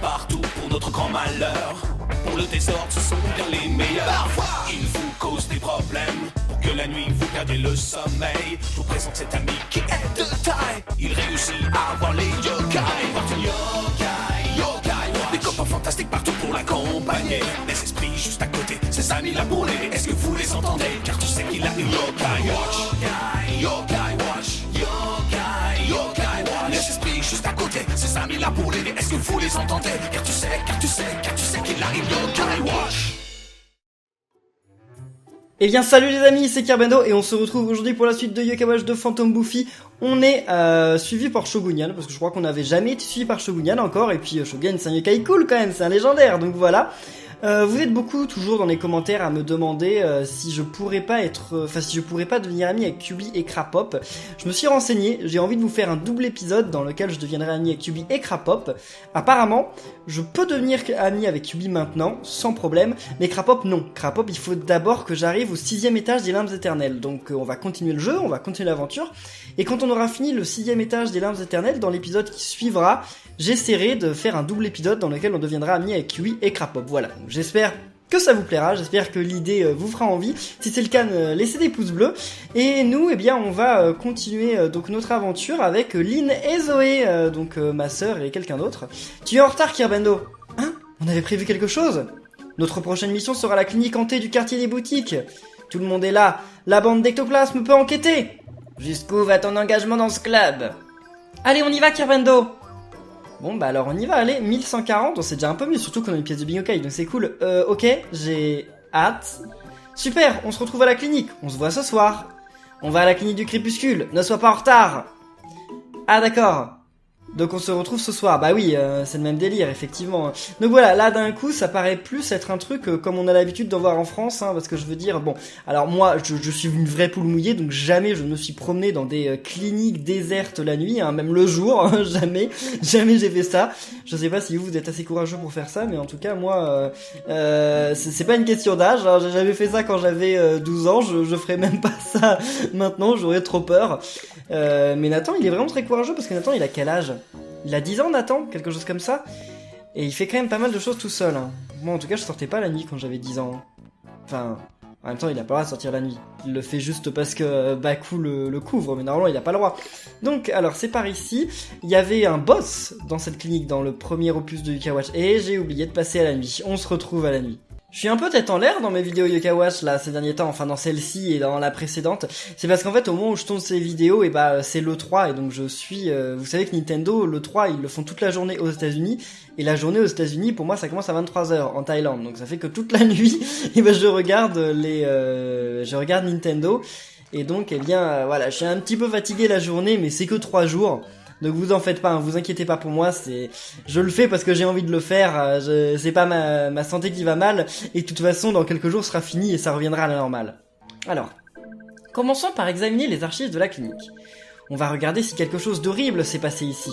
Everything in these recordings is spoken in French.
partout pour notre grand malheur. Pour le désordre, ce sont bien les meilleurs. Parfois, ils vous causent des problèmes. Pour que la nuit vous perdiez le sommeil, je vous présente cet ami qui est de taille. Il réussit à avoir les yokai. Porte une yokai, yokai watch. Des copains fantastiques partout pour l'accompagner. Des esprits juste à côté, ses amis là pour l'aider. Est-ce que vous les entendez? Car tu sais qu'il a une yokai watch. Yokai, yokai watch. Yokai, yokai watch. Les esprits juste à côté, ses amis là pour l'aider. Est-ce que vous les entendez? Car tu sais qu'il a une yokai watch. Eh bien salut les amis, c'est Kerbendo et on se retrouve aujourd'hui pour la suite de Yokai Watch de Phantom Buffy. On est suivi par Shogunyan, parce que je crois qu'on n'avait jamais été suivi par Shogunyan encore, et puis Shogunyan c'est un yokai cool quand même, c'est un légendaire, donc voilà. Vous êtes beaucoup toujours dans les commentaires à me demander si je pourrais pas devenir ami avec Kyubi et Krapop. Je me suis renseigné, j'ai envie de vous faire un double épisode dans lequel je deviendrai ami avec Kyubi et Krapop. Apparemment, je peux devenir ami avec Kyubi maintenant, sans problème, mais Krapop non. Krapop, il faut d'abord que j'arrive au 6ème étage des limbes éternelles. Donc on va continuer le jeu, on va continuer l'aventure, et quand on aura fini le 6ème étage des limbes éternelles, dans l'épisode qui suivra, j'essaierai de faire un double épisode dans lequel on deviendra ami avec Kyubi et Krapop. Voilà. J'espère que ça vous plaira, j'espère que l'idée vous fera envie. Si c'est le cas, laissez des pouces bleus. Et nous, eh bien, on va continuer donc notre aventure avec Lynn et Zoé, ma sœur et quelqu'un d'autre. Tu es en retard, Kerbendo? Hein? On avait prévu quelque chose? Notre prochaine mission sera la clinique hantée du quartier des boutiques. Tout le monde est là, la bande d'ectoplasmes peut enquêter. Jusqu'où va ton engagement dans ce club? Allez, on y va, Kerbendo! Bon bah alors on y va, allez, 1140, c'est déjà un peu mieux, surtout qu'on a une pièce de Bingokai, donc c'est cool. Ok, j'ai hâte. Super, on se retrouve à la clinique, on se voit ce soir. On va à la clinique du crépuscule, ne sois pas en retard. Ah d'accord. Donc on se retrouve ce soir, bah oui, c'est le même délire, effectivement. Donc voilà, là d'un coup, ça paraît plus être un truc comme on a l'habitude d'en voir en France, hein, parce que je veux dire, bon, alors moi, je suis une vraie poule mouillée, donc jamais je ne me suis promené dans des cliniques désertes la nuit, hein, même le jour, hein, jamais j'ai fait ça. Je sais pas si vous êtes assez courageux pour faire ça, mais en tout cas, moi, c'est pas une question d'âge, hein, j'ai jamais fait ça quand j'avais 12 ans, je ferais même pas ça maintenant, j'aurais trop peur. Mais Nathan, il est vraiment très courageux, parce que Nathan, il a quel âge? Il a 10 ans, Nathan, quelque chose comme ça. Et il fait quand même pas mal de choses tout seul. Hein. Moi, en tout cas, je sortais pas la nuit quand j'avais 10 ans. Enfin, en même temps, il a pas le droit de sortir la nuit. Il le fait juste parce que Baku le couvre, mais normalement, il a pas le droit. Donc, alors, c'est par ici. Il y avait un boss dans cette clinique, dans le premier opus de Yokai Watch. Et j'ai oublié de passer à la nuit. On se retrouve à la nuit. Je suis un peu tête en l'air dans mes vidéos Yokai Watch là ces derniers temps, enfin dans celle-ci et dans la précédente. C'est parce qu'en fait au moment où je tourne ces vidéos, et bah c'est l'E3 et donc je suis. Vous savez que Nintendo, l'E3 ils le font toute la journée aux États-Unis et la journée aux États-Unis pour moi ça commence à 23h en Thaïlande, donc ça fait que toute la nuit et ben je regarde Nintendo et donc eh bien voilà je suis un petit peu fatigué la journée mais c'est que 3 jours. Donc vous en faites pas, hein, vous inquiétez pas pour moi, je le fais parce que j'ai envie de le faire, c'est pas ma santé qui va mal, et de toute façon dans quelques jours ce sera fini et ça reviendra à la normale. Alors, commençons par examiner les archives de la clinique. On va regarder si quelque chose d'horrible s'est passé ici.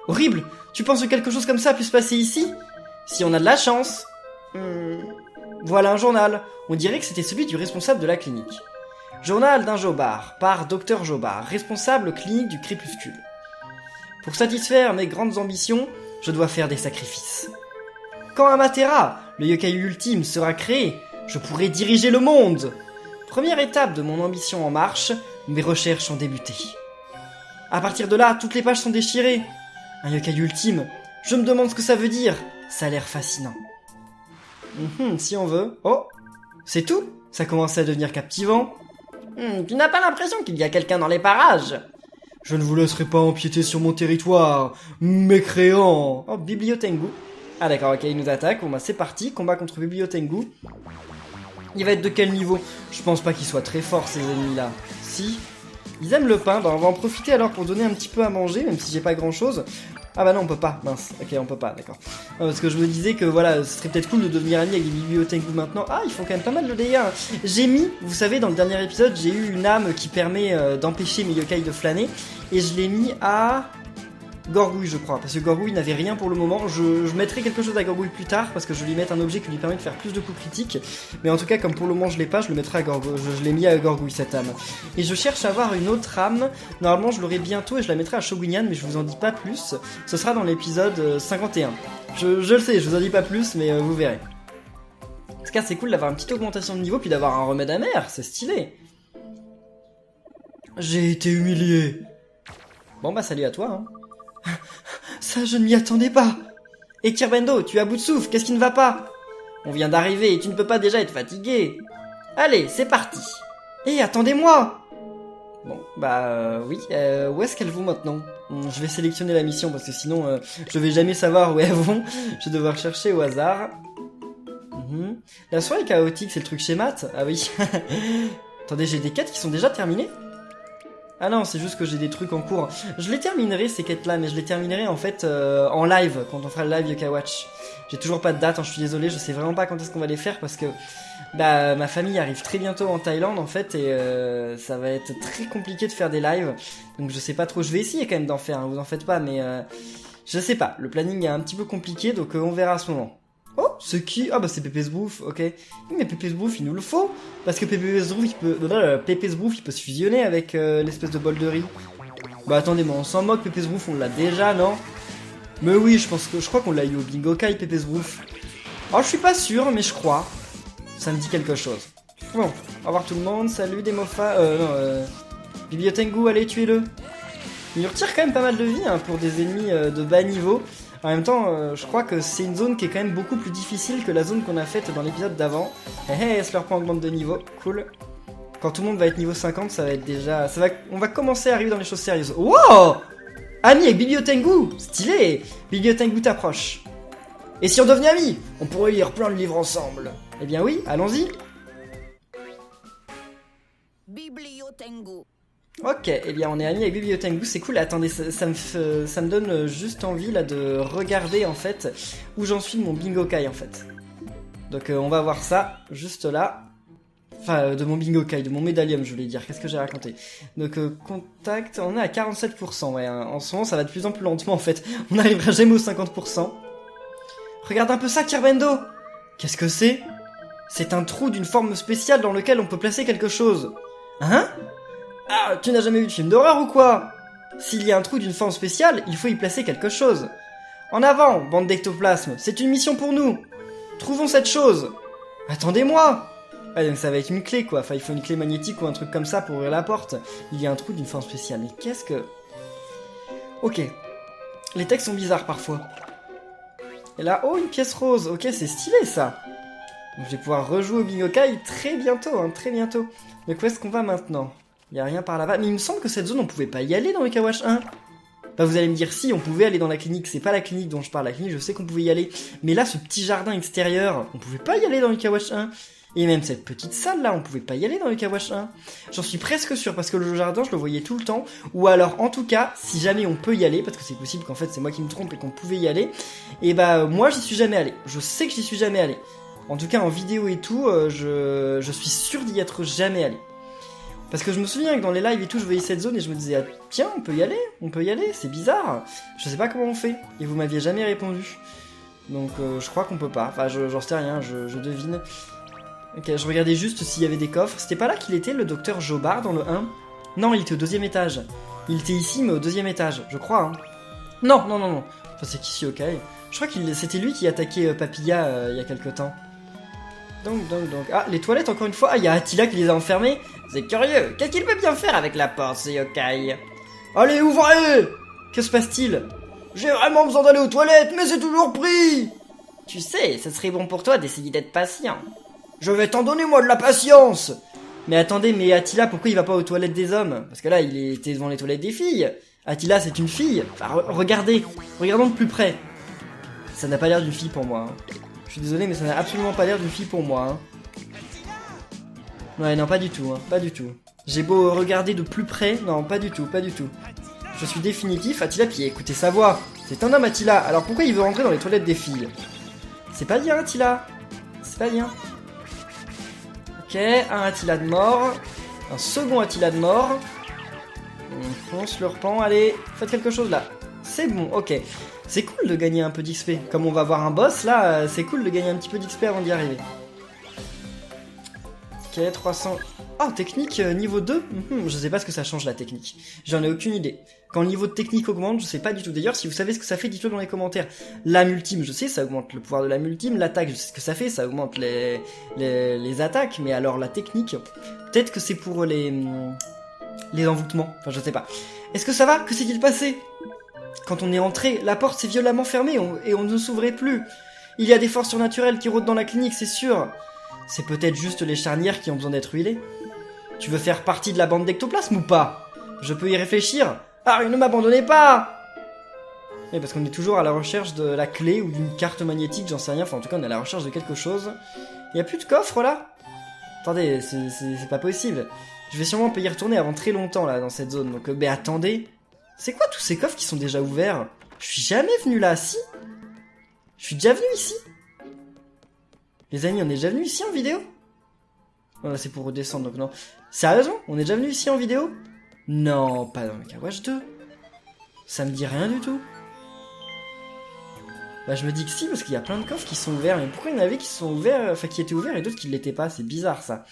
Horrible? Tu penses que quelque chose comme ça puisse se passer ici? Si on a de la chance. Voilà un journal, on dirait que c'était celui du responsable de la clinique. Journal d'un Jobard, par Dr Jobard, responsable clinique du crépuscule. Pour satisfaire mes grandes ambitions, je dois faire des sacrifices. Quand Amatera, le yokai ultime, sera créé, je pourrai diriger le monde. Première étape de mon ambition en marche, mes recherches ont débuté. À partir de là, toutes les pages sont déchirées. Un yokai ultime, je me demande ce que ça veut dire. Ça a l'air fascinant. Si on veut. Oh, c'est tout? Ça commence à devenir captivant. Tu n'as pas l'impression qu'il y a quelqu'un dans les parages? Je ne vous laisserai pas empiéter sur mon territoire, mécréant. Oh, Bibliotengu. Ah d'accord, ok, il nous attaque. Bon bah c'est parti, combat contre Bibliotengu. Il va être de quel niveau? Je pense pas qu'ils soient très forts ces ennemis-là. Si. Ils aiment le pain, bah on va en profiter alors pour donner un petit peu à manger, même si j'ai pas grand-chose. Ah bah non, on peut pas, mince. Ok, on peut pas, d'accord. Parce que je me disais que voilà, ce serait peut-être cool de devenir ami avec les Bibliotengu maintenant. Ah, ils font quand même pas mal de dégâts. J'ai mis, vous savez, dans le dernier épisode, j'ai eu une âme qui permet d'empêcher mes yokai de flâner. Et je l'ai mis à Gorgouille, je crois, parce que Gorgouille n'avait rien pour le moment. Je mettrai quelque chose à Gorgouille plus tard, parce que je vais lui mettre un objet qui lui permet de faire plus de coups critiques. Mais en tout cas, comme pour le moment je l'ai pas, je le mettrai à Gorgouille. Je l'ai mis à Gorgouille, cette âme. Et je cherche à avoir une autre âme. Normalement, je l'aurai bientôt et je la mettrai à Shogunyan, mais je vous en dis pas plus. Ce sera dans l'épisode 51. Je le sais, je vous en dis pas plus, mais vous verrez. En tout cas, c'est cool d'avoir une petite augmentation de niveau, puis d'avoir un remède amer, c'est stylé. J'ai été humilié. Bon bah salut à toi, hein. Ça, je ne m'y attendais pas. Et Kirbendo, tu es à bout de souffle, qu'est-ce qui ne va pas? On vient d'arriver et tu ne peux pas déjà être fatigué. Allez, c'est parti. Hé, attendez-moi. Bon, bah oui, où est-ce qu'elles vont maintenant? Je vais sélectionner la mission parce que sinon je vais jamais savoir où elles vont. Je vais devoir chercher au hasard. La soirée chaotique, c'est le truc chez Matt? Ah oui. Attendez, j'ai des quêtes qui sont déjà terminées? Ah non, c'est juste que j'ai des trucs en cours. Je les terminerai ces quêtes-là, mais je les terminerai en fait en live, quand on fera le live Yokai Watch. J'ai toujours pas de date, hein, je suis désolé, je sais vraiment pas quand est-ce qu'on va les faire parce que bah ma famille arrive très bientôt en Thaïlande en fait et ça va être très compliqué de faire des lives. Donc je sais pas trop, je vais essayer quand même d'en faire, hein, vous en faites pas, mais je sais pas, le planning est un petit peu compliqué donc on verra à ce moment. Oh, c'est qui? Ah bah c'est Pépé Sbrouf, ok. Oui, mais Pépé Sbrouf, il nous le faut. Parce que Pépé Sbrouf, il peut se fusionner avec l'espèce de bol de riz. Bah attendez, mais on s'en moque, Pépé Sbrouf, on l'a déjà, non? Mais oui, je crois qu'on l'a eu au Bingo Kai, Pépé Sbrouf. Oh, je suis pas sûr, mais je crois. Ça me dit quelque chose. Bon, au revoir tout le monde, salut Demofa, Bibliotengu, allez, tuez-le. Il nous retire quand même pas mal de vie, hein, pour des ennemis de bas niveau. En même temps, je crois que c'est une zone qui est quand même beaucoup plus difficile que la zone qu'on a faite dans l'épisode d'avant. Hé, leur point augmente de niveau, cool. Quand tout le monde va être niveau 50, ça va être déjà... On va commencer à arriver dans les choses sérieuses. Wow! Ami avec Bibliotengu, stylé! Bibliotengu t'approche. Et si on devenait amis? On pourrait lire plein de livres ensemble. Eh bien oui, allons-y. Bibliotengu. Ok, eh bien on est amis avec Bibliotengu, c'est cool. Attendez, ça me donne juste envie là de regarder en fait où j'en suis de mon Bingo Kai en fait. Donc on va voir ça juste là. Enfin de mon Bingo Kai, de mon médaillum je voulais dire, qu'est-ce que j'ai raconté. Donc contact, on est à 47%, ouais, hein. En ce moment ça va de plus en plus lentement en fait. On n'arrivera jamais aux 50%. Regarde un peu ça Kirbendo. Qu'est-ce que c'est? C'est un trou d'une forme spéciale dans lequel on peut placer quelque chose. Hein? Ah, tu n'as jamais vu de film d'horreur ou quoi? S'il y a un trou d'une forme spéciale, il faut y placer quelque chose. En avant, bande d'ectoplasmes, c'est une mission pour nous. Trouvons cette chose. Attendez-moi. Ah, donc ça va être une clé quoi, enfin il faut une clé magnétique ou un truc comme ça pour ouvrir la porte. Il y a un trou d'une forme spéciale, mais qu'est-ce que... Ok. Les textes sont bizarres parfois. Et là, oh une pièce rose, ok c'est stylé ça. Donc, je vais pouvoir rejouer au Bingo Kai très bientôt, hein, très bientôt. Donc où est-ce qu'on va maintenant? Il y a rien par là-bas, mais il me semble que cette zone on pouvait pas y aller dans le Kawash 1. Bah vous allez me dire si, on pouvait aller dans la clinique, c'est pas la clinique dont je parle, la clinique je sais qu'on pouvait y aller. Mais là ce petit jardin extérieur, on pouvait pas y aller dans le Kawash 1. Et même cette petite salle là, on pouvait pas y aller dans le Kawash 1. J'en suis presque sûr parce que le jardin je le voyais tout le temps. Ou alors en tout cas, si jamais on peut y aller, parce que c'est possible qu'en fait c'est moi qui me trompe et qu'on pouvait y aller. Et bah moi j'y suis jamais allé, je sais que j'y suis jamais allé. En tout cas en vidéo et tout, je suis sûr d'y être jamais allé. Parce que je me souviens que dans les lives et tout, je voyais cette zone et je me disais, ah, tiens, on peut y aller, c'est bizarre. Je sais pas comment on fait, et vous m'aviez jamais répondu. Donc je crois qu'on peut pas, enfin j'en sais rien, je devine. Ok, je regardais juste s'il y avait des coffres. C'était pas là qu'il était, le docteur Jobard, dans le 1? Non, il était au 2e étage. Il était ici, mais au 2e étage, je crois. Hein. Non. Enfin, c'est Kishi Yokai. Je crois que c'était lui qui attaquait Papilla il y a quelque temps. Donc. Ah, les toilettes, encore une fois. Ah, il y a Attila qui les a enfermés. C'est curieux. Qu'est-ce qu'il peut bien faire avec la porte, ce yokai? Allez, ouvrez! Que se passe-t-il? J'ai vraiment besoin d'aller aux toilettes, mais c'est toujours pris! Tu sais, ce serait bon pour toi d'essayer d'être patient. Je vais t'en donner, moi, de la patience! Mais attendez, mais Attila, pourquoi il va pas aux toilettes des hommes? Parce que là, il était devant les toilettes des filles. Attila, c'est une fille. Enfin, regardons de plus près. Ça n'a pas l'air d'une fille pour moi. Hein. Je suis désolé, mais ça n'a absolument pas l'air d'une fille pour moi. Hein. Ouais, non, pas du tout, hein, pas du tout. J'ai beau regarder de plus près, non, pas du tout. Je suis définitif, Attila, puis écoutez sa voix. C'est un homme, Attila, alors pourquoi il veut rentrer dans les toilettes des filles? C'est pas bien, Attila. C'est pas bien. Ok, un Attila de mort. Un second Attila de mort. On fonce le repan, allez, faites quelque chose là. C'est bon, ok. C'est cool de gagner un peu d'XP. Comme on va voir un boss, là, c'est cool de gagner un petit peu d'XP avant d'y arriver. Ok, 300 Oh, technique niveau 2. Je sais pas ce que ça change la technique. J'en ai aucune idée. Quand le niveau de technique augmente, je sais pas du tout. D'ailleurs, si vous savez ce que ça fait, dites-le dans les commentaires. L'âme ultime, je sais, ça augmente le pouvoir de l'âme ultime. L'attaque, je sais ce que ça fait, ça augmente les attaques. Mais alors la technique, peut-être que c'est pour les envoûtements. Enfin, je sais pas. Est-ce que ça va? Que s'est-il passé? Quand on est entré, la porte s'est violemment fermée et on ne s'ouvrait plus. Il y a des forces surnaturelles qui rôdent dans la clinique, c'est sûr. C'est peut-être juste les charnières qui ont besoin d'être huilées. Tu veux faire partie de la bande d'ectoplasme ou pas? Je peux y réfléchir. Ah, ne m'abandonnez pas! Oui, parce qu'on est toujours à la recherche de la clé ou d'une carte magnétique, j'en sais rien. Enfin, en tout cas, on est à la recherche de quelque chose. Il y a plus de coffre, là? Attendez, c'est pas possible. Je vais sûrement pas y retourner avant très longtemps, là, dans cette zone. Donc, mais attendez. C'est quoi tous ces coffres qui sont déjà ouverts? Je suis jamais venu là, si? Je suis déjà venu ici? Les amis, on est déjà venu ici en vidéo? Oh là, c'est pour redescendre, donc non. Sérieusement? On est déjà venu ici en vidéo? Non, pas dans le Cawash 2. Ça me dit rien du tout. Bah, je me dis que si, parce qu'il y a plein de coffres qui sont ouverts. Mais pourquoi il y en avait qui sont ouverts, enfin qui étaient ouverts et d'autres qui ne l'étaient pas? C'est bizarre, ça.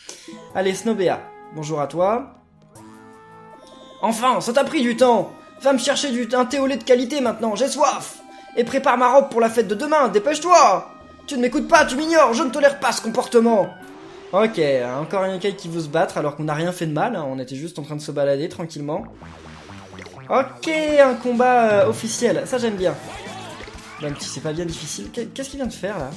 Allez, Snobéa. Bonjour à toi. Enfin, ça t'a pris du temps! Va me chercher un thé au lait de qualité maintenant, j'ai soif! Et prépare ma robe pour la fête de demain, dépêche-toi! Tu ne m'écoutes pas, tu m'ignores, je ne tolère pas ce comportement! Ok, encore un yokai qui veut se battre alors qu'on n'a rien fait de mal, hein, on était juste en train de se balader tranquillement. Ok, un combat officiel, ça j'aime bien. Même si c'est pas bien difficile. Qu'est-ce qu'il vient de faire là?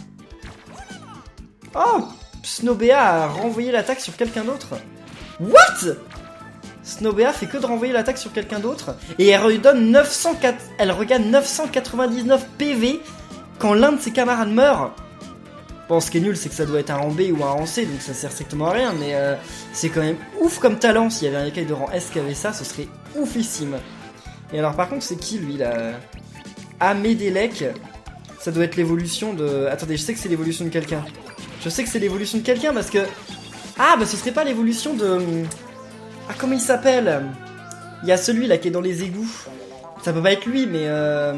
Oh! Snobéa a renvoyé l'attaque sur quelqu'un d'autre. What? Snobéa fait que de renvoyer l'attaque sur quelqu'un d'autre et elle regagne 999 PV quand l'un de ses camarades meurt. Bon, ce qui est nul, c'est que ça doit être un rang B ou un rang C, donc ça sert strictement à rien, mais c'est quand même ouf comme talent. S'il y avait un yokai de rang S qui avait ça, ce serait oufissime. Et alors par contre, c'est qui lui là? Amédélec. Ça doit être l'évolution de... Attendez, je sais que c'est l'évolution de quelqu'un. Je sais que c'est l'évolution de quelqu'un parce que... Ah, bah ce serait pas l'évolution de... Ah, comment il s'appelle? Il y a celui là qui est dans les égouts. Ça peut pas être lui, mais ah,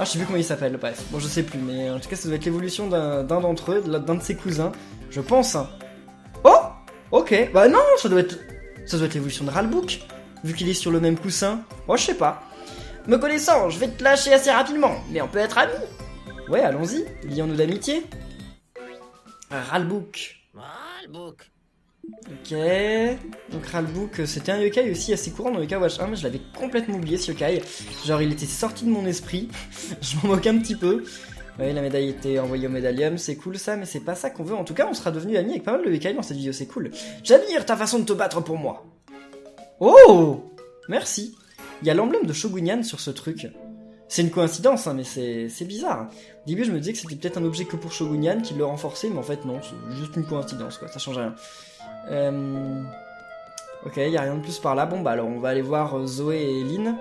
je sais plus comment il s'appelle, bref. Bon, je sais plus, mais en tout cas, ça doit être l'évolution d'un d'entre eux, d'un de ses cousins. Je pense. Oh! Ok. Bah non, ça doit être l'évolution de Ralbook, vu qu'il est sur le même coussin. Oh, je sais pas. Me connaissant, je vais te lâcher assez rapidement, mais on peut être amis. Ouais, allons-y. Lions-nous d'amitié. Ralbook. Ralbook. Ok, donc Ralbook, c'était un yokai aussi assez courant dans le Cawash 1, mais je l'avais complètement oublié ce yokai. Genre il était sorti de mon esprit, je m'en moque un petit peu. Oui, la médaille était envoyée au médaillum, c'est cool ça, mais c'est pas ça qu'on veut. En tout cas, on sera devenus amis avec pas mal de yokai dans cette vidéo, c'est cool. J'admire ta façon de te battre pour moi. Oh! Merci. Il y a l'emblème de Shogunyan sur ce truc. C'est une coïncidence, hein, mais c'est bizarre. Au début, je me disais que c'était peut-être un objet que pour Shogunyan qui le renforçait, mais en fait non, c'est juste une coïncidence, quoi, ça change rien. Ok, il n'y a rien de plus par là. Bon, bah alors on va aller voir Zoé et Lynn.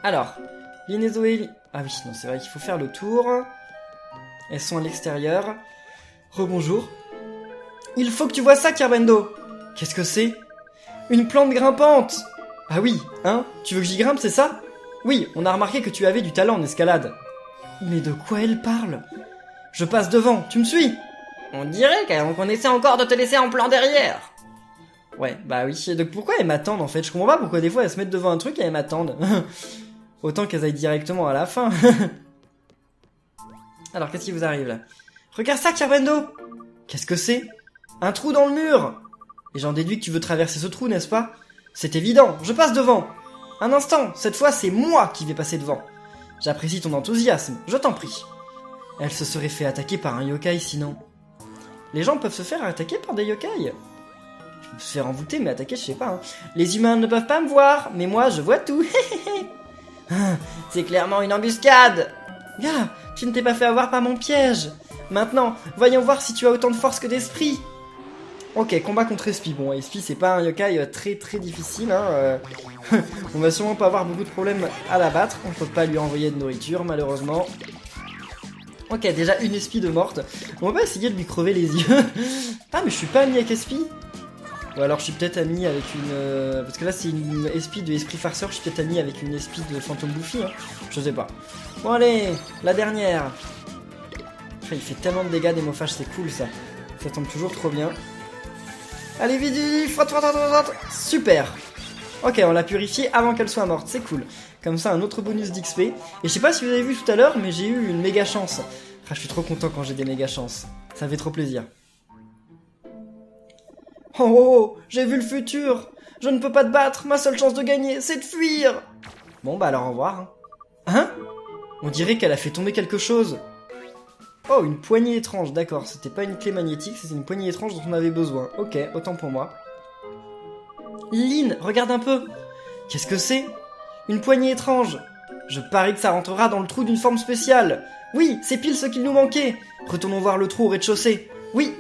Alors, Lynn et Zoé... Ah oui, non, c'est vrai qu'il faut faire le tour. Elles sont à l'extérieur. Rebonjour. Il faut que tu vois ça, Kerbendo. Qu'est-ce que c'est? Une plante grimpante. Ah oui, hein? Tu veux que j'y grimpe, c'est ça? Oui, on a remarqué que tu avais du talent en escalade. Mais de quoi elle parle? Je passe devant, tu me suis? On dirait qu'on essaie encore de te laisser en plan derrière. Ouais, bah oui. Donc pourquoi elles m'attendent en fait? Je comprends pas pourquoi des fois elles se mettent devant un truc et elles m'attendent. Autant qu'elles aillent directement à la fin. Alors qu'est-ce qui vous arrive là? Regarde ça, Kerbendo. Qu'est-ce que c'est? Un trou dans le mur. Et j'en déduis que tu veux traverser ce trou, n'est-ce pas? C'est évident, je passe devant. Un instant, cette fois c'est moi qui vais passer devant. J'apprécie ton enthousiasme, je t'en prie. Elle se serait fait attaquer par un yokai sinon. Les gens peuvent se faire attaquer par des yokai. Je peux se faire envoûter, mais attaquer, je sais pas. Hein. Les humains ne peuvent pas me voir, mais moi, je vois tout. C'est clairement une embuscade. Gars, tu ne t'es pas fait avoir par mon piège. Maintenant, voyons voir si tu as autant de force que d'esprit. Ok, combat contre Espi. Bon, Espi, c'est pas un yokai très très difficile. Hein. On va sûrement pas avoir beaucoup de problèmes à l'abattre. On peut pas lui envoyer de nourriture, malheureusement. Ok, déjà une Espi de morte. On va pas essayer de lui crever les yeux. Ah, mais je suis pas ami avec Espi. Ou alors je suis peut-être ami avec une... Parce que là c'est une Espi de Esprit Farceur. Je suis peut-être ami avec une Espi de Phantom Bouffi. Hein. Je sais pas. Bon allez, la dernière. Enfin, il fait tellement de dégâts d'hémophage, c'est cool ça. Ça tombe toujours trop bien. Allez, vite, vite, frotte. Super. Ok, on l'a purifiée avant qu'elle soit morte, c'est cool. Comme ça, un autre bonus d'XP. Et je sais pas si vous avez vu tout à l'heure, mais j'ai eu une méga chance. Ah, je suis trop content quand j'ai des méga chances. Ça fait trop plaisir. Oh, j'ai vu le futur. Je ne peux pas te battre, ma seule chance de gagner, c'est de fuir. Bon bah alors au revoir. Hein? On dirait qu'elle a fait tomber quelque chose. Oh, une poignée étrange, d'accord. C'était pas une clé magnétique, c'était une poignée étrange dont on avait besoin. Ok, autant pour moi. Lynn, regarde un peu. Qu'est-ce que c'est? Une poignée étrange. Je parie que ça rentrera dans le trou d'une forme spéciale. Oui, c'est pile ce qu'il nous manquait. Retournons voir le trou au rez-de-chaussée. Oui.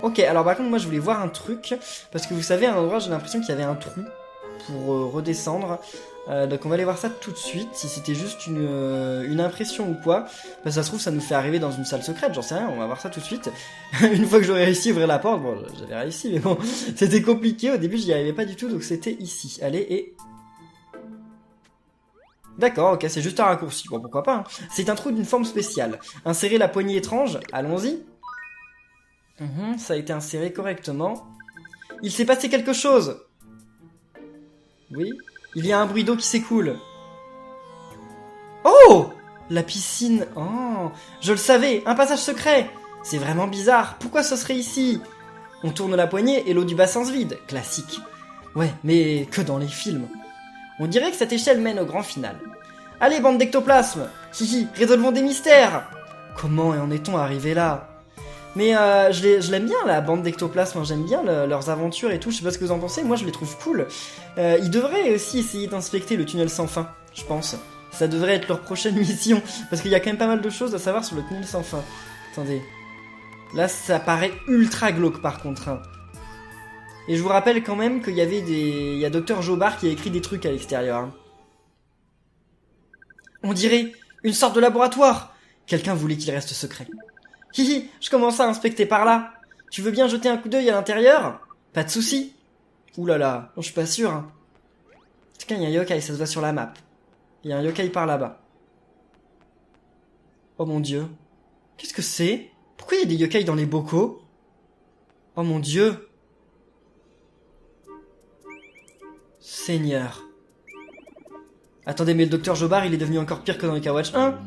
Ok, alors par contre, moi je voulais voir un truc. Parce que vous savez, à un endroit, j'ai l'impression qu'il y avait un trou pour redescendre. Donc on va aller voir ça tout de suite. Si c'était juste une impression ou quoi. Parce que ça se trouve, ça nous fait arriver dans une salle secrète. J'en sais rien, on va voir ça tout de suite. Une fois que j'aurai réussi à ouvrir la porte. Bon, j'avais réussi, mais bon, c'était compliqué. Au début, j'y arrivais pas du tout. Donc c'était ici. Allez, et... D'accord, ok, c'est juste un raccourci. Bon, pourquoi pas, hein. C'est un trou d'une forme spéciale. Insérer la poignée étrange. Allons-y. Ça a été inséré correctement. Il s'est passé quelque chose. Oui. Il y a un bruit d'eau qui s'écoule. Oh! La piscine. Oh! Je le savais, un passage secret. C'est vraiment bizarre. Pourquoi ce serait ici? On tourne la poignée et l'eau du bassin se vide. Classique. Ouais, mais que dans les films. On dirait que cette échelle mène au grand final. Allez, bande d'ectoplasmes. Hihi, résolvons des mystères. Comment en est-on arrivé là? Mais je l'aime bien, la bande d'ectoplasmes, hein. J'aime bien leurs aventures et tout, je sais pas ce que vous en pensez, moi je les trouve cool. Ils devraient aussi essayer d'inspecter le tunnel sans fin, je pense. Ça devrait être leur prochaine mission, parce qu'il y a quand même pas mal de choses à savoir sur le tunnel sans fin. Attendez. Là, ça paraît ultra glauque par contre. Hein. Et je vous rappelle quand même qu'il y avait il y a Dr Jobard qui a écrit des trucs à l'extérieur. Hein. On dirait une sorte de laboratoire. Quelqu'un voulait qu'il reste secret. Hihi, je commence à inspecter par là. Tu veux bien jeter un coup d'œil à l'intérieur? Pas de soucis. Ouh là là, non, je suis pas sûr. Hein. En tout cas, il y a un yokai, ça se voit sur la map. Il y a un yokai par là-bas. Oh mon dieu. Qu'est-ce que c'est? Pourquoi il y a des yokai dans les bocaux? Oh mon dieu. Seigneur. Attendez, mais le docteur Jobard, il est devenu encore pire que dans Eka Watch 1.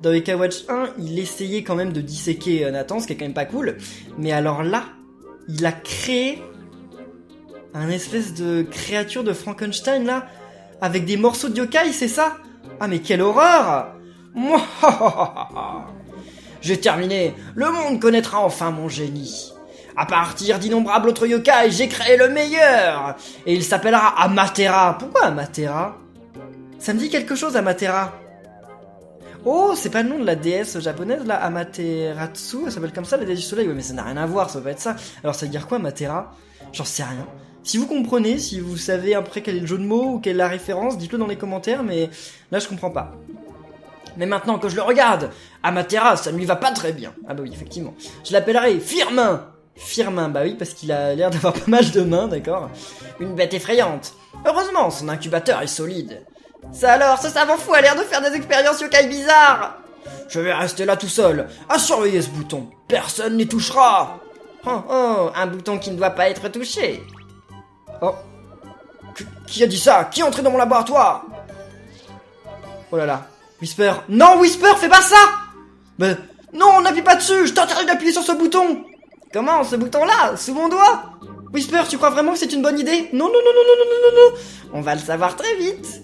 Dans Eka Watch 1, il essayait quand même de disséquer Nathan, ce qui est quand même pas cool. Mais alors là, il a créé un espèce de créature de Frankenstein, là, avec des morceaux de yokai, c'est ça? Ah mais quelle horreur! J'ai terminé. Le monde connaîtra enfin mon génie. À partir d'innombrables autres yokai, j'ai créé le meilleur. Et il s'appellera Amatera. Pourquoi Amatera? Ça me dit quelque chose, Amatera. Oh, c'est pas le nom de la déesse japonaise, là, Amaterasu, elle s'appelle comme ça, la déesse du soleil. Ouais, mais ça n'a rien à voir, ça va être ça. Alors, ça veut dire quoi, Amatera? J'en sais rien. Si vous comprenez, si vous savez après quel est le jeu de mots ou quelle est la référence, dites-le dans les commentaires, mais là, je comprends pas. Mais maintenant que je le regarde, Amatera, ça ne lui va pas très bien. Ah bah oui, effectivement. Je l'appellerai Firmin. Firmin, bah oui, parce qu'il a l'air d'avoir pas mal de mains, d'accord. Une bête effrayante. Heureusement, son incubateur est solide. Ça alors, ce savant fou a l'air de faire des expériences yokai bizarres. Je vais rester là tout seul, à surveiller ce bouton. Personne n'y touchera. Oh, un bouton qui ne doit pas être touché. Oh. Qui a dit ça? Qui est entré dans mon laboratoire? Oh là là. Whisper. Non, Whisper, fais pas ça! Mais non, n'appuie pas dessus, je t'interdis d'appuyer sur ce bouton. Comment, ce bouton-là? Sous mon doigt? Whisper, tu crois vraiment que c'est une bonne idée? Non. On va le savoir très vite.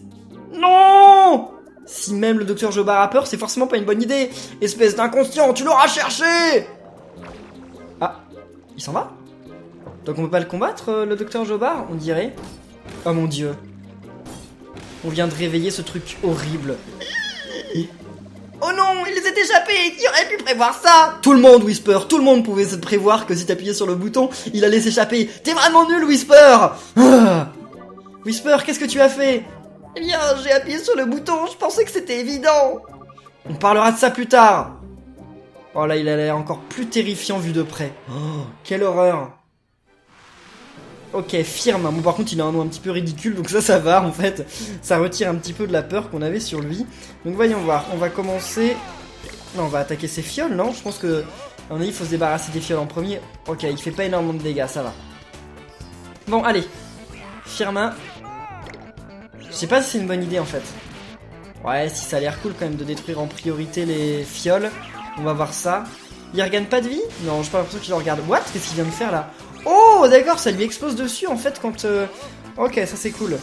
Non! Si même le docteur Jobard a peur, c'est forcément pas une bonne idée. Espèce d'inconscient, tu l'auras cherché! Ah, il s'en va? Donc on peut pas le combattre, le docteur Jobard, on dirait. Oh mon dieu. On vient de réveiller ce truc horrible. Oh non, il s'est échappé! Qui aurait pu prévoir ça? Tout le monde, Whisper, tout le monde pouvait se prévoir que si t'appuyais sur le bouton, il allait s'échapper. T'es vraiment nul, Whisper! Ah. Whisper, qu'est-ce que tu as fait? Eh bien, j'ai appuyé sur le bouton, je pensais que c'était évident. On parlera de ça plus tard. Oh là, il a l'air encore plus terrifiant vu de près. Oh, quelle horreur. Ok, Firme. Bon, par contre, il a un nom un petit peu ridicule, donc ça va, en fait. Ça retire un petit peu de la peur qu'on avait sur lui. Donc, voyons voir. On va commencer... Non, on va attaquer ces fioles, non? Je pense que À mon avis, il faut se débarrasser des fioles en premier. Ok, il fait pas énormément de dégâts, ça va. Bon, allez. Firmin. Je sais pas si c'est une bonne idée en fait. Ouais, si ça a l'air cool quand même de détruire en priorité les fioles. On va voir ça. Il regagne pas de vie? Non, j'ai pas l'impression qu'il en regarde. What? Qu'est-ce qu'il vient de faire là? Oh, d'accord, ça lui explose dessus en fait quand... Ok, ça c'est cool.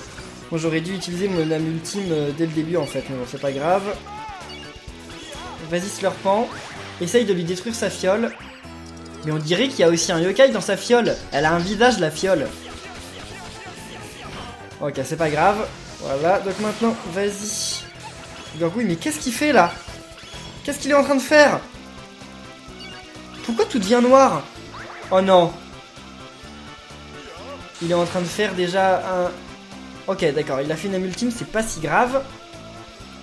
Moi j'aurais dû utiliser mon âme ultime dès le début en fait, mais bon, c'est pas grave. Vas-y, Slurpant. Essaye de lui détruire sa fiole. Mais on dirait qu'il y a aussi un yokai dans sa fiole. Elle a un visage, la fiole. Ok, c'est pas grave. Voilà, donc maintenant, vas-y. Gorgouille, mais qu'est-ce qu'il fait là? Qu'est-ce qu'il est en train de faire? Pourquoi tout devient noir? Oh non. Il est en train de faire déjà un... Ok, d'accord, il a fait une âme ultime, c'est pas si grave.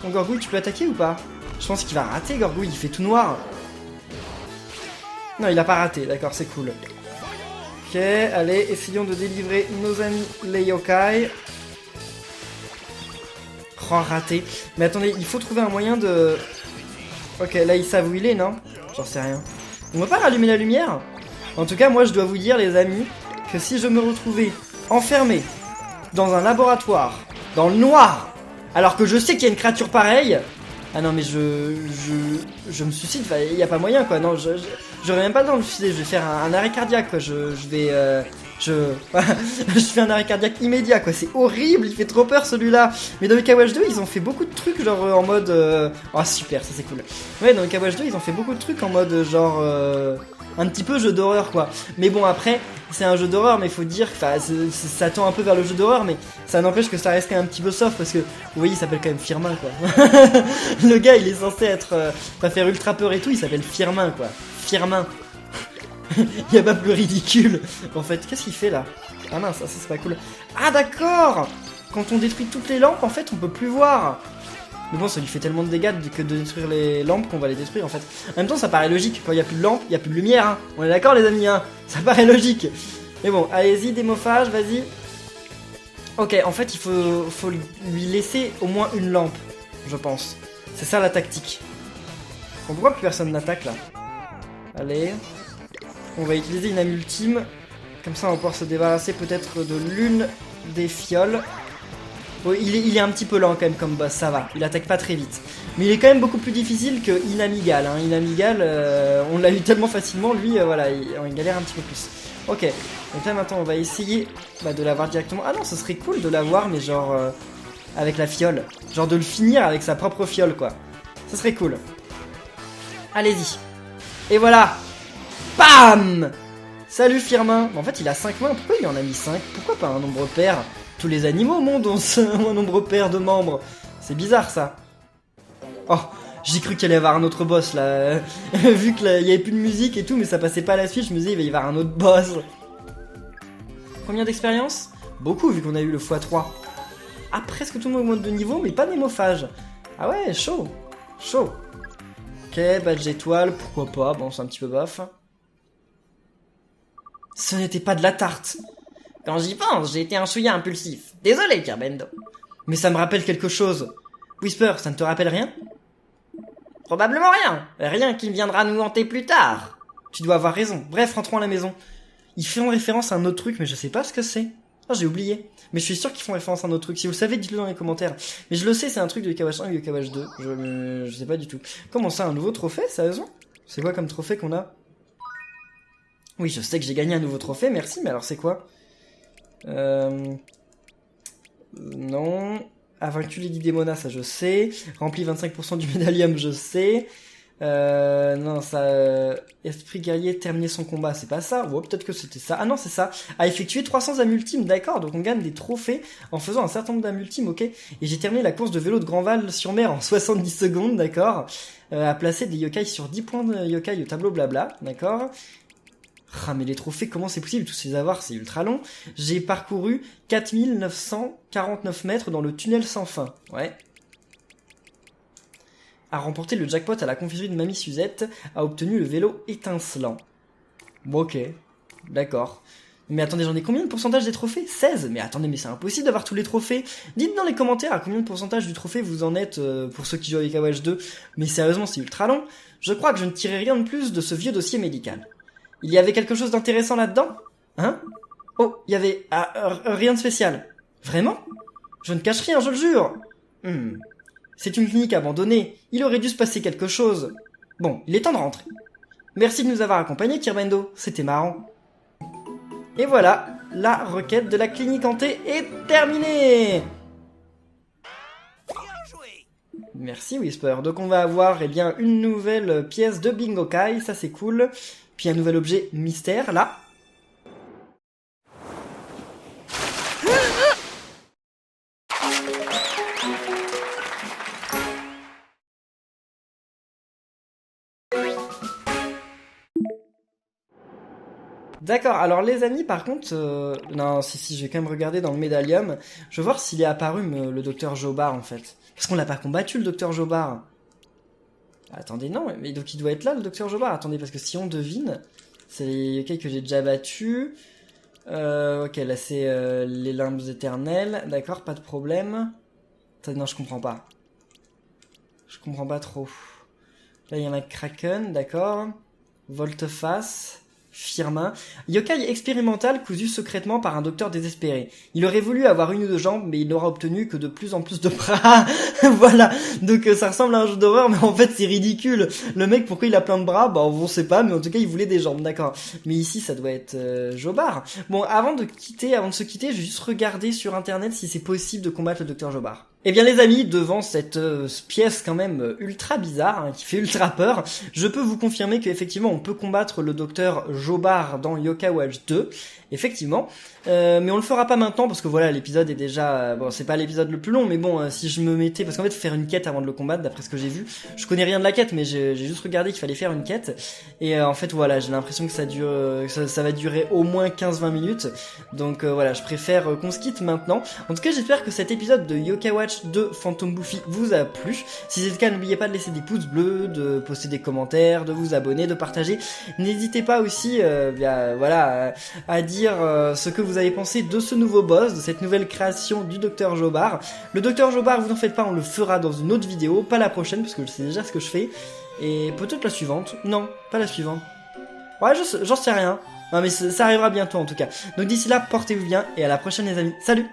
Bon, Gorgouille, tu peux attaquer ou pas? Je pense qu'il va rater, Gorgouille, il fait tout noir. Non, il a pas raté, d'accord, c'est cool. Ok, allez, essayons de délivrer nos amis les yokai. Oh, raté. Mais attendez, il faut trouver un moyen de... Ok, là, ils savent où il est, non? J'en sais rien. On va pas rallumer la lumière? En tout cas, moi, je dois vous dire, les amis, que si je me retrouvais enfermé dans un laboratoire, dans le noir, alors que je sais qu'il y a une créature pareille... Ah non, mais je me suicide, il n'y a pas moyen, quoi. Non, j'aurais même pas le temps de me suicider, je vais faire un arrêt cardiaque, quoi. Je vais... je fais un arrêt cardiaque immédiat, quoi. C'est horrible, il fait trop peur, celui-là. Mais dans Yokai Watch 2, ils ont fait beaucoup de trucs, genre, en mode... Oh, super, ça c'est cool. Ouais, dans Yokai Watch 2, ils ont fait beaucoup de trucs en mode, genre... Un petit peu jeu d'horreur, quoi. Mais bon, après, c'est un jeu d'horreur, mais faut dire que ça tend un peu vers le jeu d'horreur, mais ça n'empêche que ça reste quand même un petit peu soft, parce que, vous voyez, il s'appelle quand même Firmin, quoi. Le gars, il est censé être... pas faire ultra peur et tout, il s'appelle Firmin, quoi. Firmin. Il y a pas plus ridicule. En fait, qu'est-ce qu'il fait, là? Ah mince, ça c'est pas cool. Ah d'accord. Quand on détruit toutes les lampes, en fait, on peut plus voir. Mais bon, ça lui fait tellement de dégâts que de détruire les lampes qu'on va les détruire en fait. En même temps, ça paraît logique. Quand il n'y a plus de lampes, il n'y a plus de lumière. Hein. On est d'accord, les amis, hein. Ça paraît logique. Mais bon, allez-y, démophage, vas-y. Ok, en fait, il faut lui laisser au moins une lampe, je pense. C'est ça la tactique. Bon, pourquoi plus personne n'attaque là? Allez. On va utiliser une âme ultime. Comme ça, on va pouvoir se débarrasser peut-être de l'une des fioles. Bon, il est un petit peu lent quand même comme boss, ça va, il attaque pas très vite. Mais il est quand même beaucoup plus difficile que Inamigal, hein. Inamigal, on l'a eu tellement facilement, lui, voilà, il galère un petit peu plus. Ok, donc là maintenant on va essayer de l'avoir directement. Ah non, ce serait cool de l'avoir, mais genre avec la fiole. Genre de le finir avec sa propre fiole, quoi. Ce serait cool. Allez-y. Et voilà. Bam. Salut Firmin. En fait il a 5 mains, pourquoi il en a mis 5? Pourquoi pas un nombre pair? Tous les animaux au monde ont un nombre pair de membres. C'est bizarre ça. Oh, j'ai cru qu'il allait y avoir un autre boss là. Vu qu'il n'y avait plus de musique et tout, mais ça passait pas à la suite, je me disais il va y avoir un autre boss. Combien d'expérience? Beaucoup vu qu'on a eu le x3. Ah, presque tout le monde augmente de niveau, mais pas d'émophage. Ah ouais, chaud. Chaud. Ok, badge étoile, pourquoi pas, bon c'est un petit peu bof. Ce n'était pas de la tarte. Quand j'y pense, j'ai été un chouïa impulsif. Désolé, Kerbendo. Mais ça me rappelle quelque chose. Whisper, ça ne te rappelle rien? Probablement rien. Rien qui viendra nous hanter plus tard. Tu dois avoir raison. Bref, rentrons à la maison. Ils font référence à un autre truc, mais je sais pas ce que c'est. Oh, j'ai oublié. Mais je suis sûr qu'ils font référence à un autre truc. Si vous le savez, dites-le dans les commentaires. Mais je le sais, c'est un truc de Yokai Watch 1 ou Yokai Watch 2. Je sais pas du tout. Comment ça, un nouveau trophée, sérieusement? C'est quoi comme trophée qu'on a? Oui, je sais que j'ai gagné un nouveau trophée, merci, mais alors c'est quoi? Non. A vaincu Lady Demona, ça je sais. Rempli 25% du médaillum, je sais. Non, ça... Esprit guerrier, terminer son combat, c'est pas ça. Ou peut-être que c'était ça. Ah non, c'est ça. A effectué 300 âmes ultimes, d'accord. Donc on gagne des trophées en faisant un certain nombre d'âmes ultimes, ok. Et j'ai terminé la course de vélo de Grandval sur mer en 70 secondes, d'accord. À placer des yokai sur 10 points de yokai au tableau blabla, d'accord. Ah mais les trophées, comment c'est possible? Tous ces avoirs, c'est ultra long. J'ai parcouru 4949 mètres dans le tunnel sans fin. Ouais. A remporté le jackpot à la confiserie de Mamie Suzette. A obtenu le vélo étincelant. Bon, ok. D'accord. Mais attendez, j'en ai combien de pourcentage des trophées? 16. Mais attendez, mais c'est impossible d'avoir tous les trophées. Dites dans les commentaires à combien de pourcentage du trophée vous en êtes pour ceux qui jouent à Yokai Watch 2. Mais sérieusement, c'est ultra long. Je crois que je ne tirais rien de plus de ce vieux dossier médical. Il y avait quelque chose d'intéressant là-dedans? Hein? Oh, il y avait... rien de spécial. Vraiment? Je ne cache rien, je le jure. C'est une clinique abandonnée. Il aurait dû se passer quelque chose. Bon, il est temps de rentrer. Merci de nous avoir accompagnés, Kirbendo. C'était marrant. Et voilà, la requête de la clinique hantée est terminée. Merci Whisper. Donc on va avoir bien une nouvelle pièce de Bingo Kai, ça c'est cool. Puis un nouvel objet mystère là. D'accord, alors les amis, par contre, non, si, je vais quand même regarder dans le médaillum. Je vais voir s'il est apparu le docteur Jobard, en fait. Parce qu'on l'a pas combattu, le docteur Jobard. Attendez, non, mais donc il doit être là, le docteur Jobard. Attendez, parce que si on devine, c'est les yokai que j'ai déjà battus. Ok, là c'est les limbes éternelles. D'accord, pas de problème. Attendez, non, je comprends pas. Je comprends pas trop. Là, il y a un Kraken, d'accord. Volte-face. Firmin. Yokai expérimental cousu secrètement par un docteur désespéré. Il aurait voulu avoir une ou deux jambes, mais il n'aura obtenu que de plus en plus de bras. Voilà. Donc ça ressemble à un jeu d'horreur, mais en fait c'est ridicule. Le mec, pourquoi il a plein de bras? Bah on sait pas, mais en tout cas il voulait des jambes, d'accord. Mais ici ça doit être Jobard. Bon, avant de se quitter, je vais juste regarder sur internet si c'est possible de combattre le docteur Jobard. Eh bien les amis, devant cette pièce quand même ultra bizarre, qui fait ultra peur, je peux vous confirmer qu'effectivement on peut combattre le docteur Jobard dans Yokai Watch 2, effectivement, mais on le fera pas maintenant parce que voilà, l'épisode est déjà, bon c'est pas l'épisode le plus long, mais bon, si je me mettais, parce qu'en fait faut faire une quête avant de le combattre d'après ce que j'ai vu, je connais rien de la quête mais j'ai juste regardé qu'il fallait faire une quête, et en fait voilà, j'ai l'impression que ça va durer au moins 15-20 minutes, donc voilà, je préfère qu'on se quitte maintenant. En tout cas j'espère que cet épisode de Yokai Watch de Phantom Buffy vous a plu. Si c'est le cas, n'oubliez pas de laisser des pouces bleus, de poster des commentaires, de vous abonner, de partager. N'hésitez pas aussi à dire ce que vous avez pensé de ce nouveau boss, de cette nouvelle création du Dr Jobard. Le Dr Jobard, vous n'en faites pas, on le fera dans une autre vidéo, pas la prochaine parce que je sais déjà ce que je fais. Et peut-être la suivante. Non, pas la suivante. Ouais, j'en sais rien. Non mais ça arrivera bientôt en tout cas. Donc d'ici là, portez-vous bien et à la prochaine les amis. Salut!